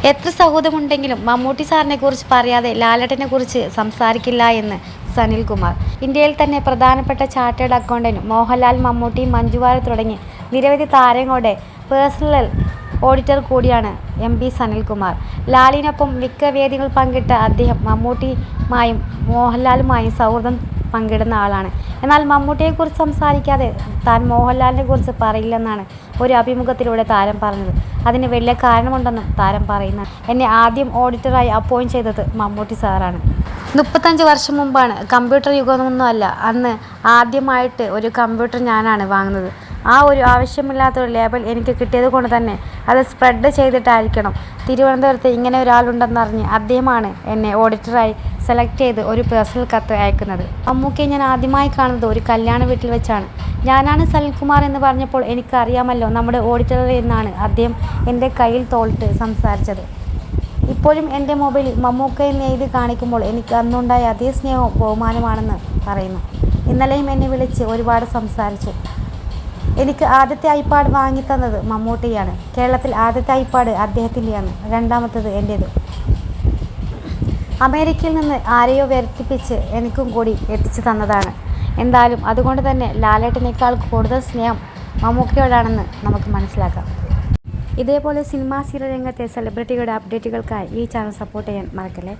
എത്ര സൗഹൃദമുണ്ടെങ്കിലും മമ്മൂട്ടി സാറിനെ കുറിച്ച് പറയാതെ ലാലേട്ടനെ കുറിച്ച് സംസാരിക്കില്ല എന്ന് സനിൽകുമാർ. ഇന്ത്യയിൽ തന്നെ പ്രധാനപ്പെട്ട ചാർട്ടേഡ് അക്കൗണ്ടന്റ് മോഹൻലാൽ, മമ്മൂട്ടി, മഞ്ജു വാര്യർ തുടങ്ങി നിരവധി താരങ്ങളുടെ പേഴ്സണൽ ഓഡിറ്റർ കൂടിയാണ് MP സനിൽകുമാർ. ലാലിനൊപ്പം മിക്ക വേദികൾ പങ്കിട്ട അദ്ദേഹം മമ്മൂട്ടിയുമായും മോഹൻലാലുമായും സൗഹൃദം പങ്കിടുന്ന ആളാണ്. എന്നാൽ മമ്മൂട്ടിയെക്കുറിച്ച് സംസാരിക്കാതെ താൻ മോഹൻലാലിനെ കുറിച്ച് പറയില്ലെന്നാണ് ഒരു അഭിമുഖത്തിലൂടെ താരം പറഞ്ഞത്. അതിന് വലിയ കാരണമുണ്ടെന്നും താരം പറയുന്നു. എന്നെ ആദ്യം ഓഡിറ്ററായി അപ്പോയിന്റ് ചെയ്തത് മമ്മൂട്ടി സാറാണ്. 35 വർഷം മുമ്പാണ്. കമ്പ്യൂട്ടർ യുഗമൊന്നുമല്ല അന്ന്. ആദ്യമായിട്ട് ഒരു കമ്പ്യൂട്ടർ ഞാനാണ് വാങ്ങുന്നത്. ആ ഒരു ആവശ്യമില്ലാത്തൊരു ലേബൽ എനിക്ക് കിട്ടിയത് കൊണ്ട് തന്നെ അത് സ്പ്രെഡ് ചെയ്തിട്ടായിരിക്കണം തിരുവനന്തപുരത്ത് ഇങ്ങനെ ഒരാളുണ്ടെന്നറിഞ്ഞ് അദ്ദേഹമാണ് എന്നെ ഓഡിറ്ററായി സെലക്ട് ചെയ്ത് ഒരു പേഴ്സണൽ കത്ത് അയക്കുന്നത്. മമ്മൂക്കയെ ഞാൻ ആദ്യമായി കാണുന്നത് ഒരു കല്യാണ വീട്ടിൽ വെച്ചാണ്. ഞാനാണ് സനിൽകുമാർ എന്ന് പറഞ്ഞപ്പോൾ എനിക്കറിയാമല്ലോ നമ്മുടെ ഓഡിറ്റർ എന്നാണ് അദ്ദേഹം എൻ്റെ കയ്യിൽ തോളിട്ട് സംസാരിച്ചത്. ഇപ്പോഴും എൻ്റെ മൊബൈലിൽ മമ്മൂക്കയെന്ന് എഴുതി കാണിക്കുമ്പോൾ എനിക്ക് അന്നുണ്ടായ അതേ സ്നേഹവും ബഹുമാനമാണെന്ന് പറയുന്നു. ഇന്നലെയും എന്നെ വിളിച്ച് ഒരുപാട് സംസാരിച്ചു. എനിക്ക് ആദ്യത്തെ ഐപാഡ് വാങ്ങിത്തന്നത് മമ്മൂട്ടിയാണ്. കേരളത്തിൽ ആദ്യത്തെ ഐപാഡ് അദ്ദേഹത്തിൻ്റെയാണ്, രണ്ടാമത്തത് എൻ്റേത്. അമേരിക്കയിൽ നിന്ന് ആരെയോ വരുത്തിപ്പിച്ച് എനിക്കും കൂടി എത്തിച്ചു തന്നതാണ്. എന്തായാലും അതുകൊണ്ട് തന്നെ ലാലേട്ടനേക്കാൾ കൂടുതൽ സ്നേഹം മമ്മൂക്കയോടാണെന്ന് നമുക്ക് മനസ്സിലാക്കാം. ഇതേപോലെ സിനിമാ സീരിയൽ രംഗത്തെ സെലിബ്രിറ്റികളുടെ അപ്ഡേറ്റുകൾക്കായി ഈ ചാനൽ സപ്പോർട്ട് ചെയ്യാൻ മറക്കല്ലേ.